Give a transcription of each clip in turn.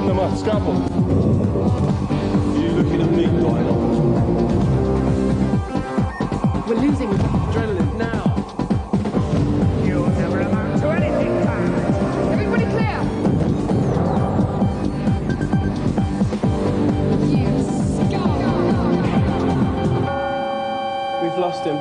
Send them a scalpel. You looking at me, Dino? We're losing adrenaline now. You'll never amount to anything, Panther. Everybody clear! You scum! We've lost him.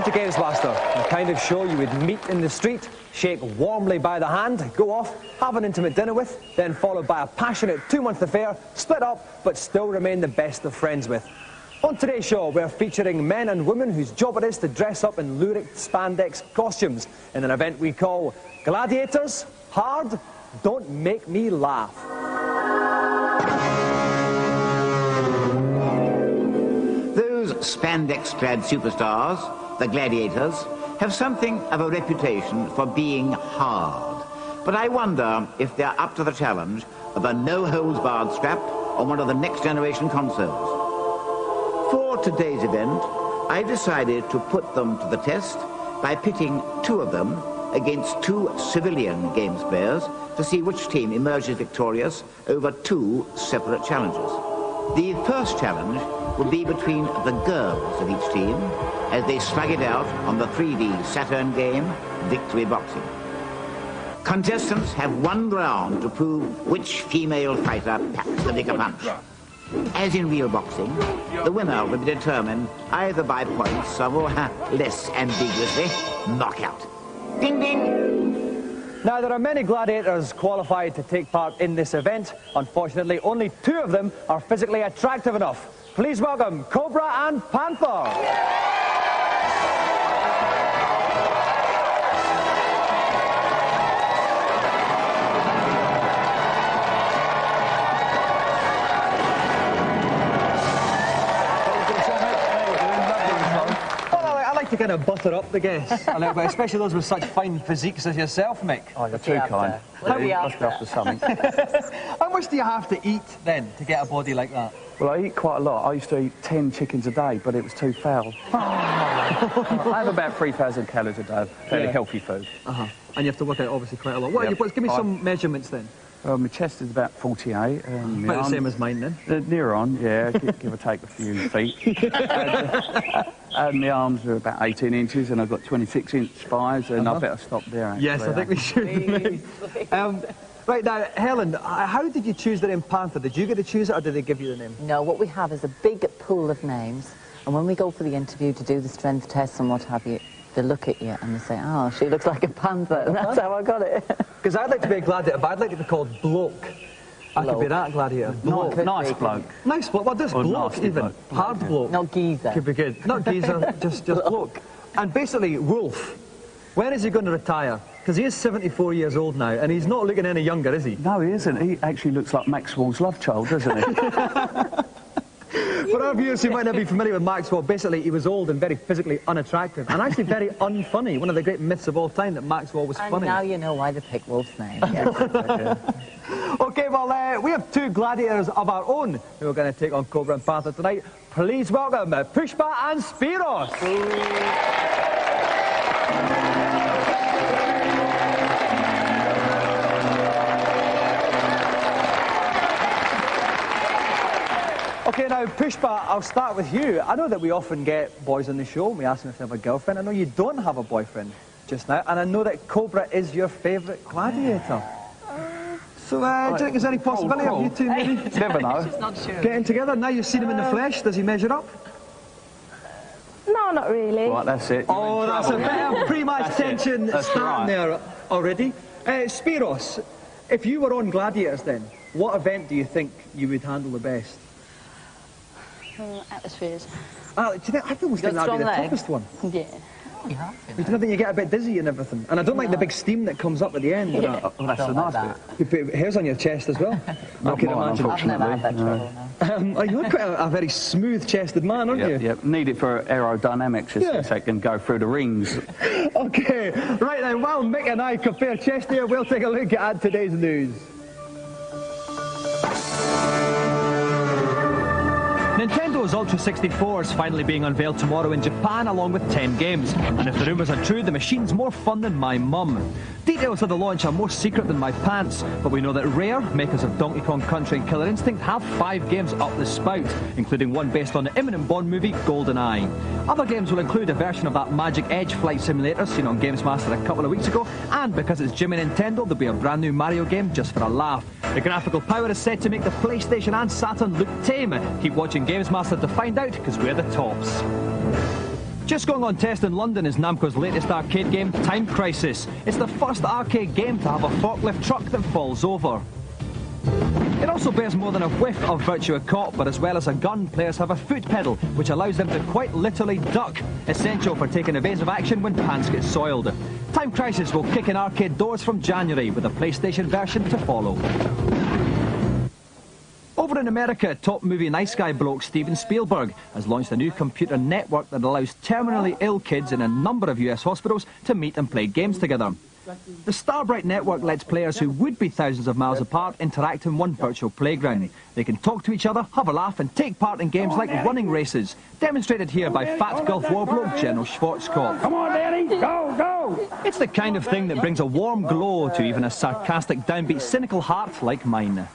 GamesMaster, the kind of show you would meet in the street, shake warmly by the hand, go off, have an intimate dinner with, then followed by a passionate 2-month affair, split up, but still remain the best of friends with. On today's show, we're featuring men and women whose job it is to dress up in lurid spandex costumes in an event we call Gladiators, Hard, Don't Make Me Laugh. Those spandex-clad superstars, the Gladiators, have something of a reputation for being hard. But I wonder if they're up to the challenge of a no-holds-barred scrap on one of the next-generation consoles. For today's event, I decided to put them to the test by pitting 2 of them against 2 civilian games players to see which team emerges victorious over 2 separate challenges. The first challenge will be between the girls of each team as they slug it out on the 3D Saturn game, Victory Boxing. Contestants have 1 round to prove which female fighter packs the bigger punch. As in real boxing, the winner will be determined either by points or, less ambiguously, knockout. Ding, ding! Now, there are many gladiators qualified to take part in this event. Unfortunately, only 2 of them are physically attractive enough. Please welcome Cobra and Panther. To kind of butter up the guests a little bit, especially those with such fine physiques as yourself, Mick. Oh, you're too kind. Must be after something. How much do you have to eat then to get a body like that? Well, I eat quite a lot. I used to eat 10 chickens a day, but it was too foul. I have about 3,000 calories a day of fairly healthy food. And you have to work out obviously quite a lot. What are you, give me some measurements then. My chest is about 48. About the same as mine then? Near on, yeah, give or take a few feet. And my arms are about 18 inches, and I've got 26-inch thighs, and I better stop there, actually. Yes, I think we should. Right now, Helen, how did you choose the name Panther? Did you get to choose it, or did they give you the name? No, what we have is a big pool of names, and when we go for the interview to do the strength tests and what have you, they look at you and they say, oh, she looks like a panther, and that's how I got it. Because I'd like to be a gladiator, but I'd like to be called Bloke. I could be that gladiator. Nice bloke. Nice bloke. Well, this bloke even. Bloke. Hard bloke. Not geezer. Could be good. Not geezer, just bloke. And basically, Wolf, when is he going to retire? Because he is 74 years old now, and he's not looking any younger, is he? No, he isn't. He actually looks like Maxwell's love child, doesn't he? For our viewers who might not be familiar with Maxwell, basically he was old and very physically unattractive, and actually very unfunny. One of the great myths of all time, that Maxwell was funny. And now you know why they picked Wolf's name. Okay, well, we have 2 gladiators of our own who are going to take on Cobra and Panther tonight. Please welcome Pushpa and Spiros. Okay, now, Pushpa, I'll start with you. I know that we often get boys on the show and we ask them if they have a girlfriend. I know you don't have a boyfriend just now, and I know that Cobra is your favourite gladiator. So, do you think there's any possibility of you two maybe Never know. Not sure. getting together? Now you've seen him in the flesh, does he measure up? No, not really. Right, that's it. Oh, that's a bit of pre-match tension starting there already. Spiros, if you were on Gladiators then, what event do you think you would handle the best? Atmospheres. Do you think, I almost think that'd be the toughest one. Yeah. Because I think you get a bit dizzy and everything. And I don't like the big steam that comes up at the end. Yeah. Oh, that's the nice bit. You put hairs on your chest as well. Not mine, unfortunately. You're quite a very smooth-chested man, aren't you? Yep, need it for aerodynamics, so it can go through the rings. Okay, right then, while Mick and I compare chest hair, we'll take a look at today's news. Nintendo's Ultra 64 is finally being unveiled tomorrow in Japan along with 10 games. And if the rumours are true, the machine's more fun than my mum. Details of the launch are more secret than my pants, but we know that Rare, makers of Donkey Kong Country and Killer Instinct, have 5 games up the spout, including one based on the imminent Bond movie GoldenEye. Other games will include a version of that Magic Edge flight simulator seen on GamesMaster a couple of weeks ago, and because it's Jimmy Nintendo, there'll be a brand new Mario game just for a laugh. The graphical power is said to make the PlayStation and Saturn look tame. Keep watching GamesMaster to find out, because we're the tops. Just going on test in London is Namco's latest arcade game, Time Crisis. It's the first arcade game to have a forklift truck that falls over. It also bears more than a whiff of Virtua Cop, but as well as a gun, players have a foot pedal, which allows them to quite literally duck, essential for taking evasive action when pants get soiled. Time Crisis will kick in arcade doors from January, with a PlayStation version to follow. Over in America, top movie Nice Guy bloke Steven Spielberg has launched a new computer network that allows terminally ill kids in a number of US hospitals to meet and play games together. The Starbright network lets players who would be thousands of miles apart interact in one virtual playground. They can talk to each other, have a laugh and take part in games like running races, demonstrated here by Fat Gulf War bloke General Schwarzkopf. Come on, Danny, go, go! It's the kind of thing that brings a warm glow to even a sarcastic, downbeat, cynical heart like mine.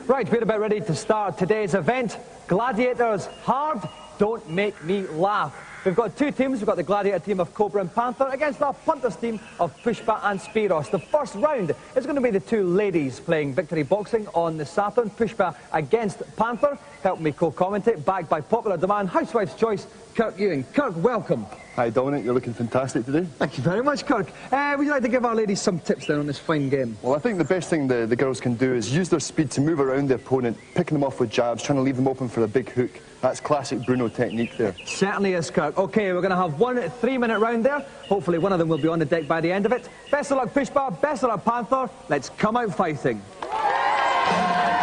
Right, we're about ready to start today's event. Gladiators, hard, don't make me laugh. We've got 2 teams. We've got the Gladiator team of Cobra and Panther against our Punters team of Pushpa and Spiros. The first round is going to be the 2 ladies playing victory boxing on the Saturn. Pushpa against Panther. Help me co-commentate, backed by popular demand, Housewife's Choice, Kirk Ewing. Kirk, welcome. Hi Dominic, you're looking fantastic today. Thank you very much, Kirk. Would you like to give our ladies some tips then on this fine game? Well, I think the best thing the girls can do is use their speed to move around the opponent, picking them off with jabs, trying to leave them open for a big hook. That's classic Bruno technique there. Certainly is, Kirk. OK, we're going to have 1 3-minute round there. Hopefully one of them will be on the deck by the end of it. Best of luck, Pushpa. Best of luck, Panther. Let's come out fighting.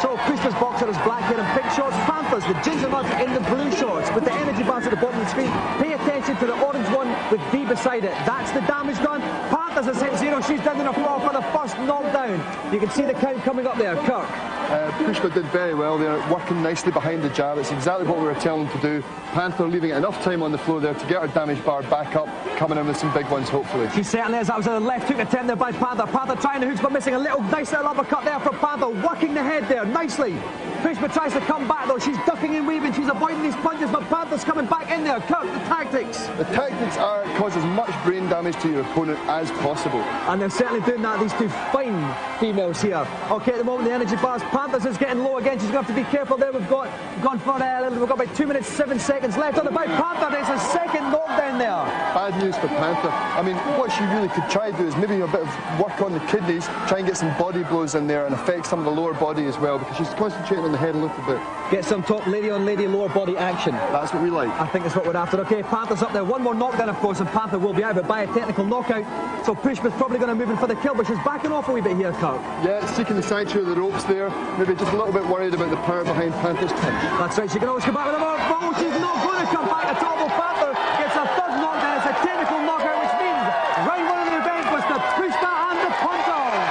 So, Pushpa's boxer is black hair and pink shorts. Panther's the ginger nut in the blue shorts. With the energy bars at the bottom of the screen, pay attention to the orange one with D beside it. That's the damage done. Panther's has hit 0. She's down on the floor for the first knockdown. You can see the count coming up there, Kirk. Pushpa did very well there, working nicely behind the jab. It's exactly what we were telling him to do. Panther leaving enough time on the floor there to get her damage bar back up, coming in with some big ones, hopefully. She certainly is. That was a left hook attempt there by Panther. Panther trying the hooks, but missing a nice little uppercut there from Panther, working the head there nicely. Pushpa tries to come back, though. She's ducking and weaving. She's avoiding these punches, but Panther's coming back in there. Kirk, the tactics. The tactics are cause as much brain damage to your opponent as possible. And they're certainly doing that, these 2 fine females here. OK, at the moment, the energy bars. Panther's is getting low again. She's going to have to be careful there. We've got about 2 minutes, 7 seconds left on the bout. Panther, there's a second knockdown there. Bad news for Panther. I mean, what she really could try to do is maybe a bit of work on the kidneys, try and get some body blows in there and affect some of the lower body as well, because she's concentrating on the head a little bit. Get some top lady-on-lady lower body action. That's what we like. I think that's what we're after. OK, Panther's up there. 1 more knockdown, of course, and Panther will be out, but by a technical knockout. So Pushpa's probably going to move in for the kill, but she's backing off a wee bit here, Kirk. Yeah, seeking the sanctuary of the ropes there. Maybe just a little bit worried about the power behind Panther's punch. That's right, she can always come back with a more. Oh, she's not going to come back at all. Well, Panther gets a 3rd knockdown. It's a technical knockout, which means round 1 of the event was the Pushpa and the Punters.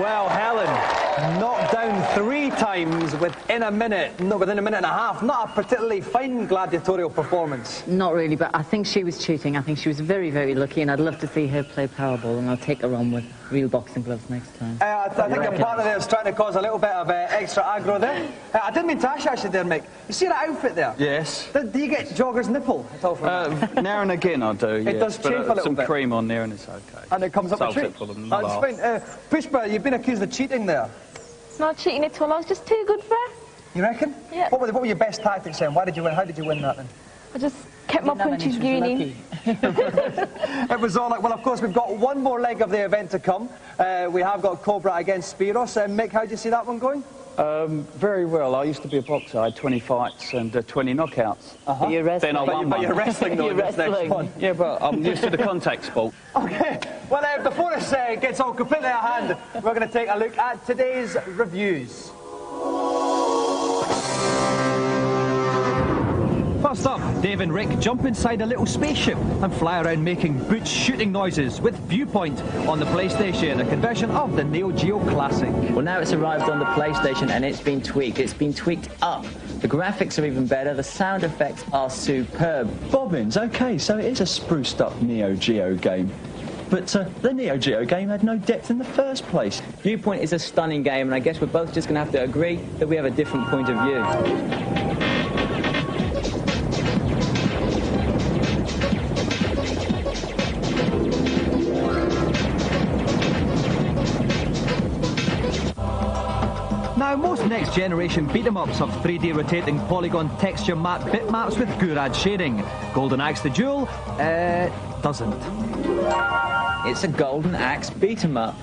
Well, Helen, knocked down 3 times within a minute. No, within a minute and a half. Not a particularly fine gladiatorial performance. Not really, but I think she was cheating. I think she was very, very lucky, and I'd love to see her play Powerball, and I'll take her on with real boxing gloves next time. I think a partner there is trying to cause a little bit of extra aggro there. I didn't mean to ask you actually there, Mick. You see that outfit there? Yes. Do you get jogger's nipple at all from that? Now and again I do, yes. It does chafe a little some bit. Cream on there and it's okay. And it comes up the Solves tree. it for them. That's fine. Pushpa, you've been accused of cheating there. It's not cheating at all. I was just too good for her. You reckon? Yeah. What were your best tactics then? Why did you win? How did you win that then? I just kept my punches going in. It was all like, well, of course, we've got 1 more leg of the event to come. We have got Cobra against Spiros. Mick, how do you see that one going? Very well. I used to be a boxer. I had 20 fights and 20 knockouts. But you're wrestling. Then I won But one. you're wrestling, though, in this next one. Yeah, but I'm used to the contact sport. OK, well, before this gets all completely out of hand, we're going to take a look at today's reviews. First up, Dave and Rick jump inside a little spaceship and fly around making boots shooting noises with Viewpoint on the PlayStation, a conversion of the Neo Geo Classic. Well, now it's arrived on the PlayStation and it's been tweaked. It's been tweaked up. The graphics are even better. The sound effects are superb. Bobbins, OK, so it is a spruced up Neo Geo game. But the Neo Geo game had no depth in the first place. Viewpoint is a stunning game, and I guess we're both just going to have to agree that we have a different point of view. Now, most next-generation beat-em-ups have 3D rotating polygon texture map bitmaps with Gurad shading. Golden Axe the Duel, doesn't. It's a Golden Axe beat-em-up.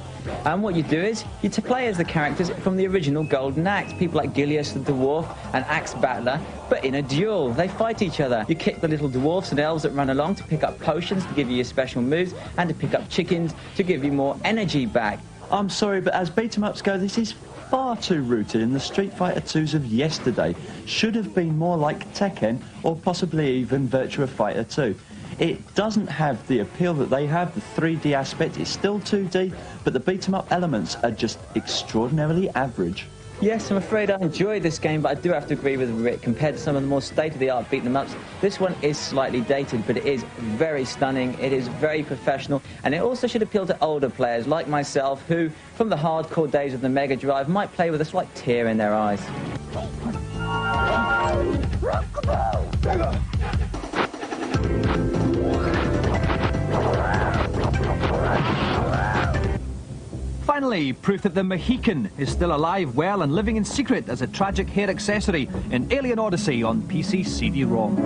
And what you do is, you play as the characters from the original Golden Axe. People like Gilius the Dwarf and Axe Battler, but in a duel. They fight each other. You kick the little dwarfs and elves that run along to pick up potions to give you your special moves, and to pick up chickens to give you more energy back. I'm sorry, but as beat-em-ups go, this is far too rooted in the Street Fighter 2s of yesterday. Should have been more like Tekken, or possibly even Virtua Fighter 2. It doesn't have the appeal that they have. The 3D aspect is still 2D, but the beat-em-up elements are just extraordinarily average. Yes, I'm afraid I enjoyed this game, but I do have to agree with Rick. Compared to some of the more state-of-the-art beat-em-ups, this one is slightly dated, but it is very stunning, it is very professional, and it also should appeal to older players like myself, who, from the hardcore days of the Mega Drive, might play with a slight tear in their eyes. Finally, proof that the Mohican is still alive, well, and living in secret as a tragic hair accessory in Alien Odyssey on PC CD-ROM.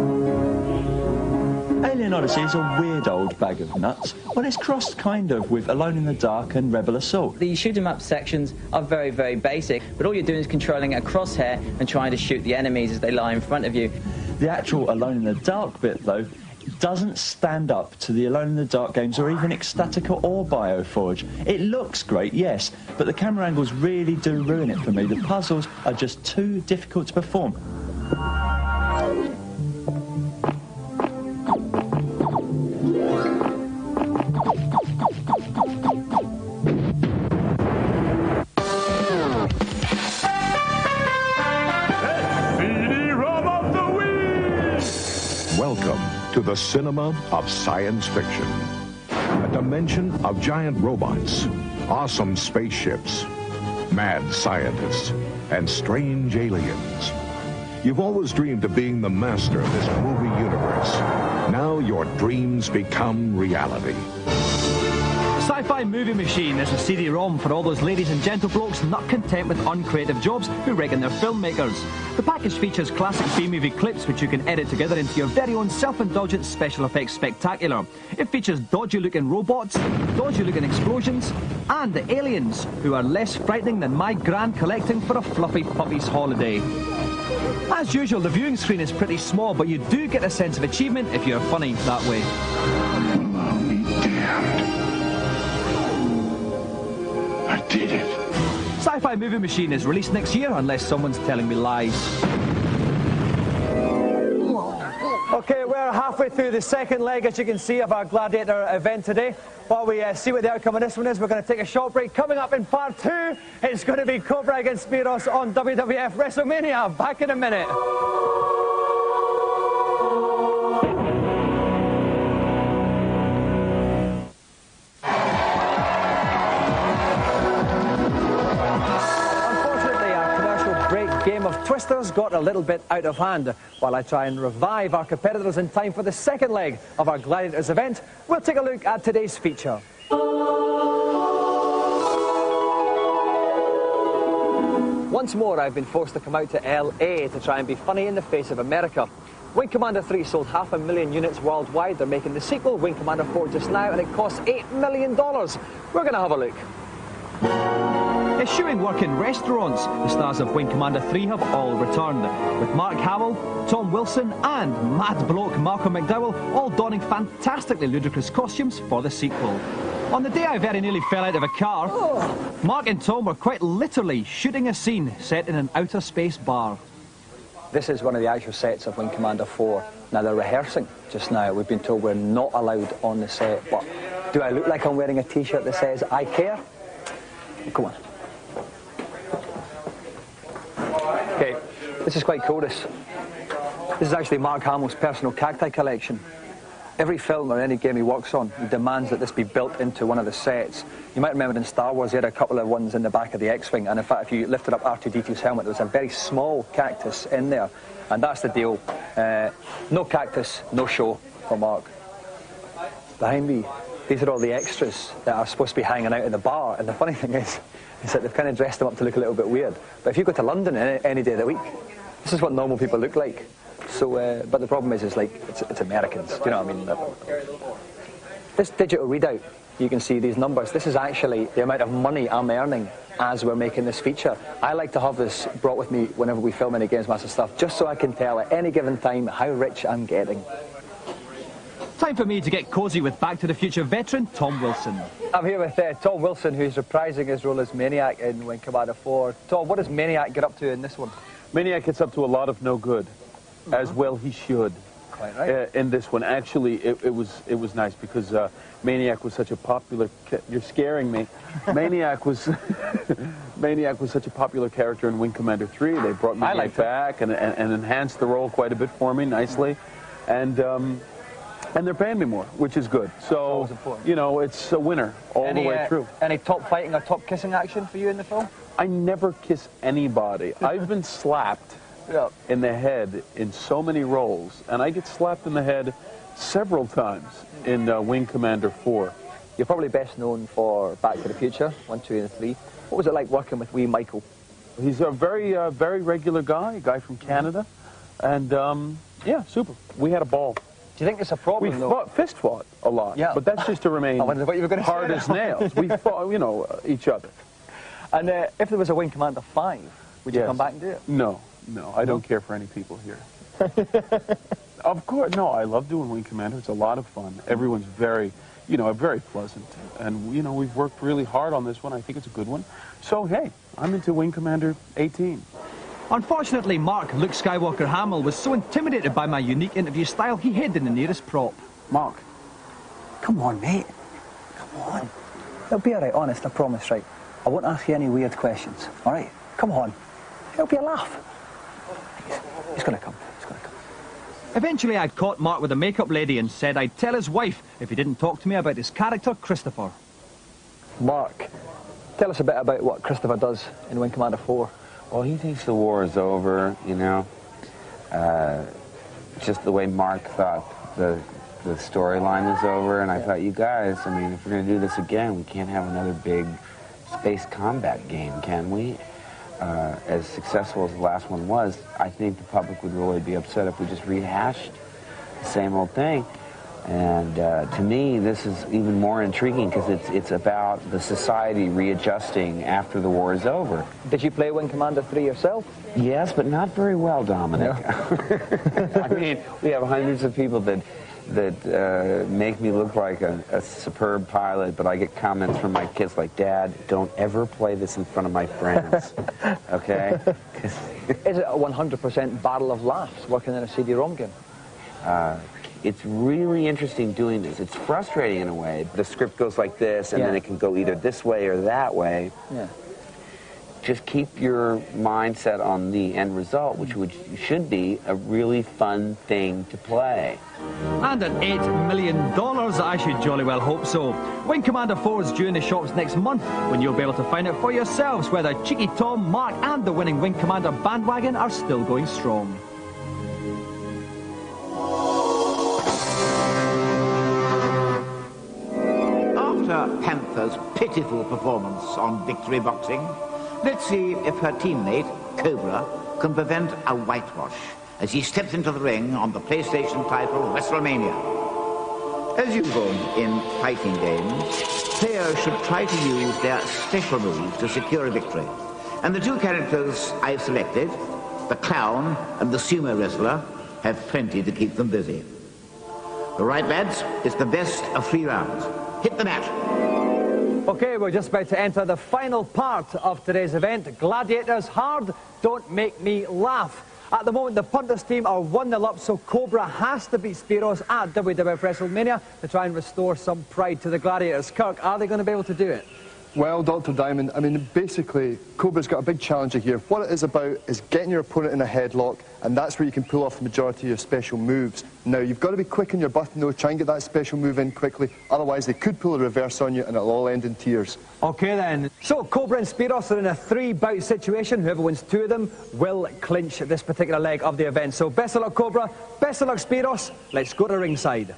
Alien Odyssey is a weird old bag of nuts. Well, it's crossed kind of with Alone in the Dark and Rebel Assault. The shoot-'em-up sections are very, very basic, but all you're doing is controlling a crosshair and trying to shoot the enemies as they lie in front of you. The actual Alone in the Dark bit, though, doesn't stand up to the Alone in the Dark games or even Ecstatica or Bioforge. It looks great, yes, but the camera angles really do ruin it for me. The puzzles are just too difficult to perform. Welcome to the cinema of science fiction. A dimension of giant robots, awesome spaceships, mad scientists, and strange aliens. You've always dreamed of being the master of this movie universe. Now your dreams become reality. Sci-Fi Movie Machine is a CD-ROM for all those ladies and gentleblokes not content with uncreative jobs who reckon they're filmmakers. The package features classic B-movie clips which you can edit together into your very own self-indulgent special effects spectacular. It features dodgy-looking robots, dodgy-looking explosions, and the aliens, who are less frightening than my grand collecting for a fluffy puppy's holiday. As usual, the viewing screen is pretty small, but you do get a sense of achievement if you're funny that way. I'll be damned. I did it. Sci-Fi Movie Machine is released next year, unless someone's telling me lies. Okay, we're halfway through the second leg, as you can see, of our Gladiator event today. While we see what the outcome of this one is, we're going to take a short break. Coming up in part 2, it's going to be Cobra against Spiros on WWF WrestleMania. Back in a minute. Game of Twisters got a little bit out of hand. While I try and revive our competitors in time for the second leg of our Gladiators event, we'll take a look at today's feature. Once more, I've been forced to come out to LA to try and be funny in the face of America. Wing Commander 3 sold 500,000 units worldwide. They're making the sequel, Wing Commander 4, just now, and it costs $8 million. We're going to have a look. Eschewing work in restaurants, the stars of Wing Commander 3 have all returned, with Mark Howell, Tom Wilson and mad bloke Malcolm McDowell all donning fantastically ludicrous costumes for the sequel. On the day I very nearly fell out of a car, Mark and Tom were quite literally shooting a scene set in an outer space bar. This is one of the actual sets of Wing Commander 4. Now, they're rehearsing just now. We've been told we're not allowed on the set, but do I look like I'm wearing a T-shirt that says, I care? Oh, come on. Okay, this is quite cool, this. This is actually Mark Hamill's personal cacti collection. Every film or any game he works on, he demands that this be built into one of the sets. You might remember in Star Wars, he had a couple of ones in the back of the X-Wing, and in fact, if you lifted up R2-D2's helmet, there was a very small cactus in there, and that's the deal. No cactus, no show for Mark. Behind me, these are all the extras that are supposed to be hanging out in the bar, and the funny thing is that they've kind of dressed them up to look a little bit weird. But if you go to London any day of the week, this is what normal people look like. So, but the problem is like, it's Americans, do you know what I mean? This digital readout, you can see these numbers. This is actually the amount of money I'm earning as we're making this feature. I like to have this brought with me whenever we film any GamesMaster stuff, just so I can tell at any given time how rich I'm getting. Time for me to get cosy with Back to the Future veteran Tom Wilson. I'm here with Tom Wilson, who's reprising his role as Maniac in Wing Commander 4. Tom, what does Maniac get up to in this one? Maniac gets up to a lot of no good, as well he should. Quite right. In this one, actually, it was nice because Maniac was such a popular. You're scaring me. Maniac was such a popular character in Wing Commander 3. They brought Maniac back and enhanced the role quite a bit for me nicely, and they're paying me more, which is good. So you know, it's a winner all the way through. Any top fighting or top kissing action for you in the film? I never kiss anybody. I've been slapped in the head in so many roles, and I get slapped in the head several times in Wing Commander 4. You're probably best known for Back to the Future 1, 2, and 3. What was it like working with wee Michael? He's a very regular guy, a guy from Canada, and yeah, super. We had a ball. Do you think it's a problem? We fist fought a lot, but that's just to remain hard as nails. We fought, you know, each other. And if there was a Wing Commander 5, would you come back and do it? No, I don't care for any people here. Of course, no, I love doing Wing Commander. It's a lot of fun. Everyone's very, you know, very pleasant. And, you know, we've worked really hard on this one. I think it's a good one. So, hey, I'm into Wing Commander 18. Unfortunately, Mark Luke Skywalker Hamill was so intimidated by my unique interview style, he hid in the nearest prop. Mark, come on, mate. Come on. It'll be all right, honest, I promise, right? I won't ask you any weird questions, all right? Come on. It'll be a laugh. He's going to come. He's going to come. Eventually, I'd caught Mark with a makeup lady and said I'd tell his wife if he didn't talk to me about his character, Christopher. Mark, tell us a bit about what Christopher does in Wing Commander 4. Well, he thinks the war is over, you know. Just the way Mark thought the storyline was over, and I thought, you guys, I mean, if we're going to do this again, we can't have another big space combat game, can we? As successful as the last one was, I think the public would really be upset if we just rehashed the same old thing. And to me, this is even more intriguing because it's about the society readjusting after the war is over. Did you play Wing Commander 3 yourself? Yes, but not very well, Dominic. Yeah. I mean, we have hundreds of people that make me look like a superb pilot, but I get comments from my kids like, Dad, don't ever play this in front of my friends, okay? Is it a 100% battle of laughs working in a CD-ROM game? It's really interesting doing this. It's frustrating in a way. The script goes like this, and then it can go either this way or that way. Yeah. Just keep your mindset on the end result, which should be a really fun thing to play. And at $8 million, I should jolly well hope so. Wing Commander 4 is due in the shops next month, when you'll be able to find out for yourselves whether Cheeky Tom, Mark, and the winning Wing Commander bandwagon are still going strong. After Panther's pitiful performance on Victory Boxing, let's see if her teammate, Cobra, can prevent a whitewash as he steps into the ring on the PlayStation title WrestleMania. As usual in fighting games, players should try to use their special moves to secure a victory. And the two characters I've selected, the clown and the sumo wrestler, have plenty to keep them busy. All right, lads, it's the best of 3 rounds. Hit the mat. Okay, we're just about to enter the final part of today's event. Gladiators hard, don't make me laugh. At the moment, the Punters team are 1-0 up, so Cobra has to beat Spiros at WWF WrestleMania to try and restore some pride to the Gladiators. Kirk, are they going to be able to do it? Well, Dr. Diamond, I mean, basically, Cobra's got a big challenge here. What it is about is getting your opponent in a headlock, and that's where you can pull off the majority of your special moves. Now, you've got to be quick on your button, though. Try and get that special move in quickly. Otherwise, they could pull a reverse on you, and it'll all end in tears. OK, then. So, Cobra and Spiros are in a 3-bout situation. Whoever wins 2 of them will clinch this particular leg of the event. So, best of luck, Cobra. Best of luck, Spiros. Let's go to ringside.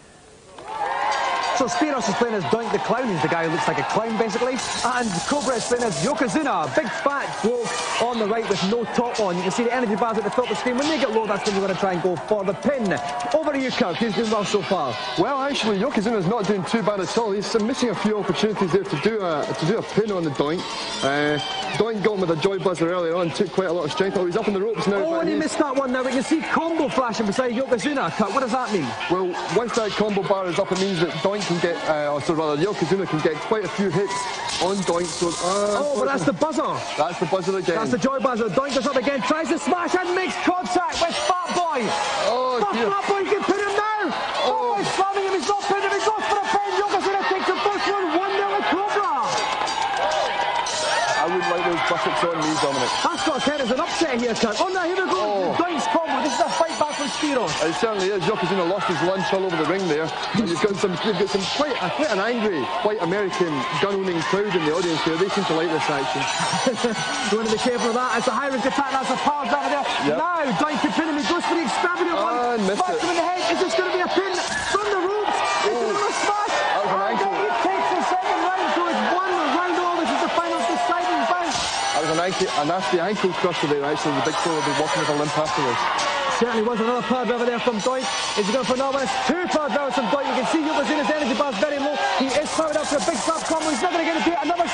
So Spiros is playing as Doink the Clown. He's the guy who looks like a clown, basically. And Cobra is playing as Yokozuna, a big fat bloke on the right with no top on. You can see the energy bars at the top of the screen. When they get low, that's when you're going to try and go for the pin. Over to you, Kirk. Who's doing well so far? Well, actually, Yokozuna's not doing too bad at all. He's missing a few opportunities there to do a pin on the Doink. Doink got him with a joy buzzer earlier on, took quite a lot of strength. Oh, he's up in the ropes now. Oh, and he missed that one now. We can see combo flashing beside Yokozuna. Kirk, what does that mean? Well, once that combo bar is up, it means that Doink can get, Yokozuna can get quite a few hits on Doink. So, but that's the buzzer. That's the buzzer again. That's the joy buzzer. Doink goes up again, tries to smash and makes contact with Fat Boy. Oh, dear. Fat Boy can pin him now. Oh, he's slamming him. He's not pinning him. He goes for a pin. Yokozuna takes the first one. 1-0 Cobra. I wouldn't like those buckets on me, Dominic. That's got to count as an upset here, Kirk. Oh, no, here we go. Doink's combo. This is a fight back from Spiros. It certainly is. Yokozuna lost his lunch all over the ring there. And you've got some quite an angry, white American gun-owning crowd in the audience here. They seem to like this action. You want to be careful of that. It's a high-risk attack. That's a power down there. Yep. Now, Doink can pin him. He goes for the extravagant one. Smash him in the head. Is this going to be a pin from the ropes? Is it going to smash? That was an ankle. He takes the second round, so it's 1 round all. This is the final deciding bout. That was a nasty ankle crusher there, actually. The big fella will be walking with a limp afterwards. Certainly was another power driver there from Doink. Is he going for another one? It's 2 power drivers from Doink. You can see Yokozuna's energy bar's very low. He is powered up for a big slap combo. He's not going to get it. Another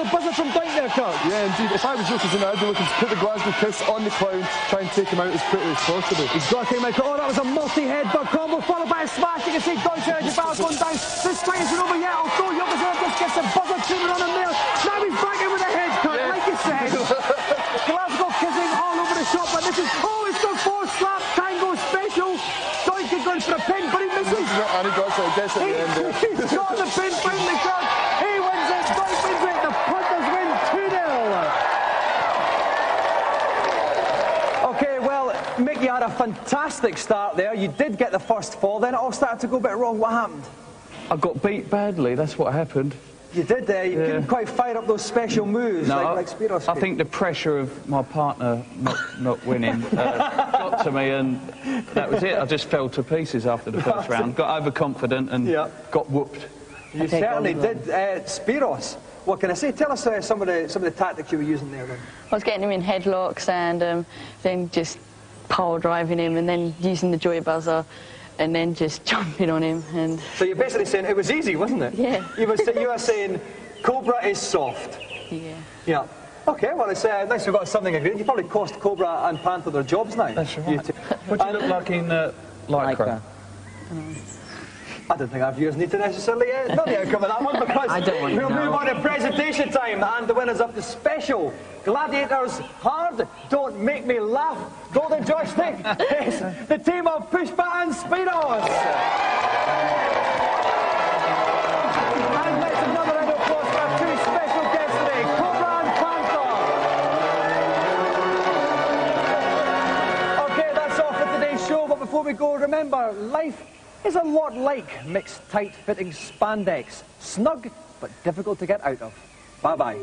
buzzer from Doink there, Kirk. Yeah, indeed. If I was Yokozuna, I'd be looking to put the Glasgow kiss on the clown, try and take him out as quickly as possible. He's got to take him out. Oh, that was a multi-headbutt combo followed by a smash. You can see Doink's energy bar going down. This fight isn't over yet. Although Yokozuna just gets a buzzer treatment on him there. Now he's back in with a head cut, like you said. Glasgow kissing all over the shop, but this is... Oh, it's got 4 slap tango special. Doink is going for a pin, but he misses. And he gets it at the end there. He's got the pin, finally, Kirk. He wins it. Doink wins it. The Punters win 2-0. Okay, well, Mick, you had a fantastic start there. You did get the first fall, then it all started to go a bit wrong. What happened? I got beat badly, that's what happened. You did there. You couldn't quite fire up those special moves like Spiros. I think the pressure of my partner not winning got to me, and that was it. I just fell to pieces after the first round. Got overconfident and got whooped. You certainly did. Spiros, what can I say? Tell us some of the tactics you were using there then. I was getting him in headlocks and then just power driving him and then using the joy buzzer. And then just jumping on him. And so you're basically saying it was easy, wasn't it? Yeah. You were saying Cobra is soft. Yeah. Yeah. Okay, well, it's nice we've got something agreed. You probably cost Cobra and Panther their jobs now. That's right. What do you look like in Lycra? I don't think our viewers need to necessarily know the outcome of that one because we'll move on to presentation time and the winners of the special Gladiators Hard Don't Make Me Laugh Golden Joystick is the team of Pushpa and Spiros. And let's another round of applause for our 2 special guests today, Cobra and Panther. Okay, that's all for today's show, but before we go, remember, life is a lot like mixed tight-fitting spandex. Snug, but difficult to get out of. Bye-bye.